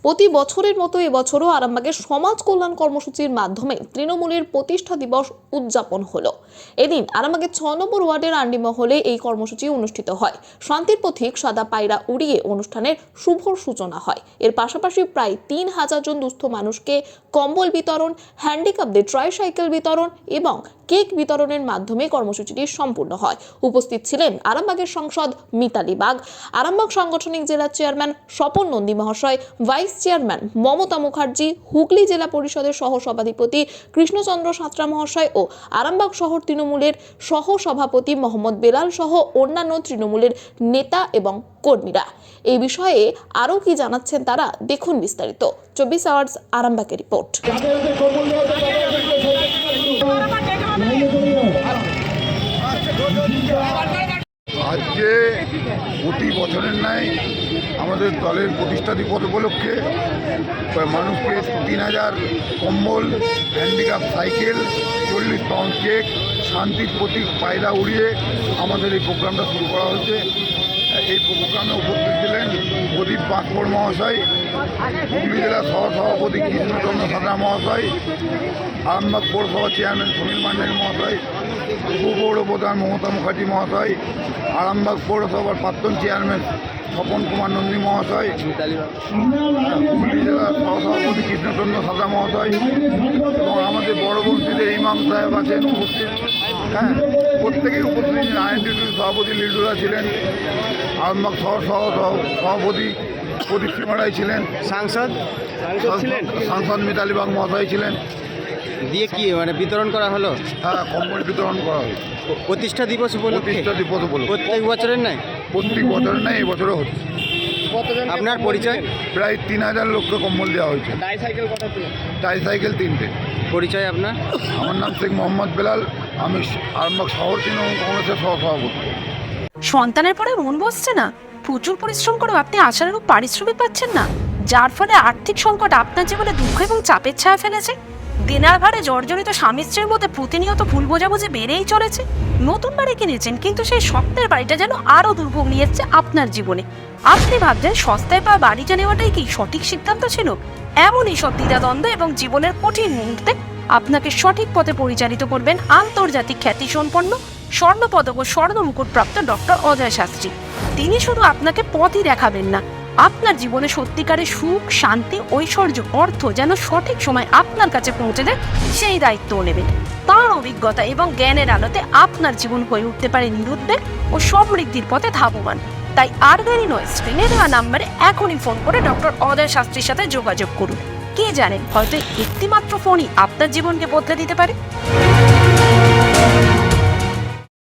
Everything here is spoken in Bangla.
প্রতি বছরের মতো এবছরও আরামবাগের সমাজ কল্যাণ কর্মসূচির মাধ্যমে তৃণমূলের প্রতিষ্ঠা দিবস উদযাপন হলো। এদিন আরামবাগের 6 নম্বর ওয়ার্ডের আন্ডি মহলে এই কর্মসূচি অনুষ্ঠিত হয়। শান্তির প্রতীক সাদা পায়রা উড়িয়ে অনুষ্ঠানের শুভ সূচনা হয়। এর পাশাপাশি প্রায় 3000 জন দুস্থ মানুষকে কম্বল বিতরণ, হ্যান্ডিক্যাপদের ট্রাইসাইকেল বিতরণ এবং কেক বিতরণের মাধ্যমে কর্মসূচিটি সম্পূর্ণ হয়। উপস্থিত ছিলেন আরামবাগের সাংসদ মিতালি বাগ, আরামবাগ সাংগঠনিক জেলা চেয়ারম্যান স্বপন নন্দী মহাশয়, ভাইস চেয়ারম্যান মমতা মুখার্জি, হুগলি জেলা পরিষদের সহ সভাধিপতি কৃষ্ণচন্দ্র সাঁতরা মহাশয় ও আরামবাগ শহর তৃণমূলের সহ সভাপতি মোহাম্মদ বেলাল সহ অন্যান্য তৃণমূলের নেতা এবং কর্মীরা। এই বিষয়ে আরও কি জানাচ্ছেন তারা, দেখুন বিস্তারিত। 24 আওয়ার্স আরামবাগের রিপোর্ট। আজকে প্রতি বছরের ন্যায় আমাদের দলের প্রতিষ্ঠা দিবস উপলক্ষে মানুষকে 3000 কম্বল, হ্যান্ডিক্যাপ সাইকেল, 40 পাউন্ড কেক, শান্তির প্রতীক পায়রা উড়িয়ে আমাদের এই প্রোগ্রামটা শুরু করা হয়েছে। এই প্রোগ্রামে উপস্থিত ছিলেন প্রদীপ বাঁকড় মহাশয়, হুগলি জেলা সহ সভাপতি কৃষ্ণচন্দ্র সাঁতরা মহাশয়, আরামবাগ পৌরসভা চেয়ারম্যান সুনীল মান্ডারি মহাশয়, উপপৌরপ্রধান মমতা মুখার্জি মহাশয়, আরামবাগ পৌরসভার প্রাক্তন চেয়ারম্যান স্বপন কুমার নন্দী মহাশয়, হুগলি জেলার সহসভাপতি কৃষ্ণচন্দ্র সাঁতরা মহাশয় এবং আমাদের বড় বংশীদের ইমাম সাহেব আছেন উপস্থিত। প্রত্যেকেই উপস্থিত। আইএনটিটিউর সভাপতি লিডুরা ছিলেন, আরামবাগ শহর সভাপতি প্রদীপ সিংহরাই ছিলেন, সাংসদ মিতালি বাগ মহাশয় ছিলেন। দিয়ে কি মানে বিতরণ করা হলো? হ্যাঁ, কম্বল বিতরণ করা হলো প্রতিষ্ঠা দিবস উপলক্ষে। প্রতিষ্ঠা দিবস উপলক্ষে প্রত্যেক বছরের নাই? প্রত্যেক বছরের নেই, এবছরও হচ্ছে। আপনার পরিচয়? প্রায় 3000 লোককে কম্বল দেওয়া হয়েছে। ট্রাইসাইকেল 3টে। পরিচয় আপনার? আমার নাম শেখ মোহাম্মদ বেলাল, আমি আরামবাগ শহর তৃণমূল কংগ্রেসের সহসভাপতি। সন্তানের পরে মন বসছে না, প্রচুর পরিশ্রম করেও আপনি আশানুরূপ পারিশ্রমিক পাচ্ছেন না, যার ফলে আর্থিক সংকট আপনার জীবনে দুঃখ এবং চাপের ছায়া ফেলেছে। দিনার ভারে জর্জরিত স্বামী স্ত্রীর মধ্যে প্রতিনিয়ত ভুল বোঝাবুঝি বেড়েই চলেছে। নতুন বাড়ি কিনেছেন, কিন্তু সেই স্বপ্নের বাড়িটা যেন আরও দুর্ভোগ নিয়ে যাচ্ছে আপনার জীবনে। আপনি ভাবছেন সস্তায় পাওয়া বাড়িটা নেওয়াটাই কি সঠিক সিদ্ধান্ত ছিল? এমনই সব দ্বিধাদ্বন্দ্ব এবং জীবনের কঠিন মুহূর্তে আপনাকে সঠিক পথে পরিচালিত করবেন আন্তর্জাতিক খ্যাতিসম্পন্ন স্বর্ণপদক ও স্বর্ণ মুকুটপ্রাপ্ত ডক্টর অজয় শাস্ত্রী। তিনি শুধু আপনাকে পথই দেখাবেন না, আপনার জীবনে সত্যিকারের সুখ, শান্তি, ঐশ্বর্য, অর্থ যেন সঠিক সময় আপনার কাছে পৌঁছে দেয় সেই দায়িত্বও নেবেন। তাঁর অভিজ্ঞতা এবং জ্ঞানের আলোতে আপনার জীবন হয়ে উঠতে পারে নিরুদ্বেগ ও সমৃদ্ধির পথে ধাবমান। তাই আর দেরি নয়, স্ক্রিনে দেওয়া নাম্বারে এখনই ফোন করে ডক্টর অজয় শাস্ত্রীর সাথে যোগাযোগ করুন। কে জানেন, হয়তো একটিমাত্র ফোনই আপনার জীবনকে বদলে দিতে পারে।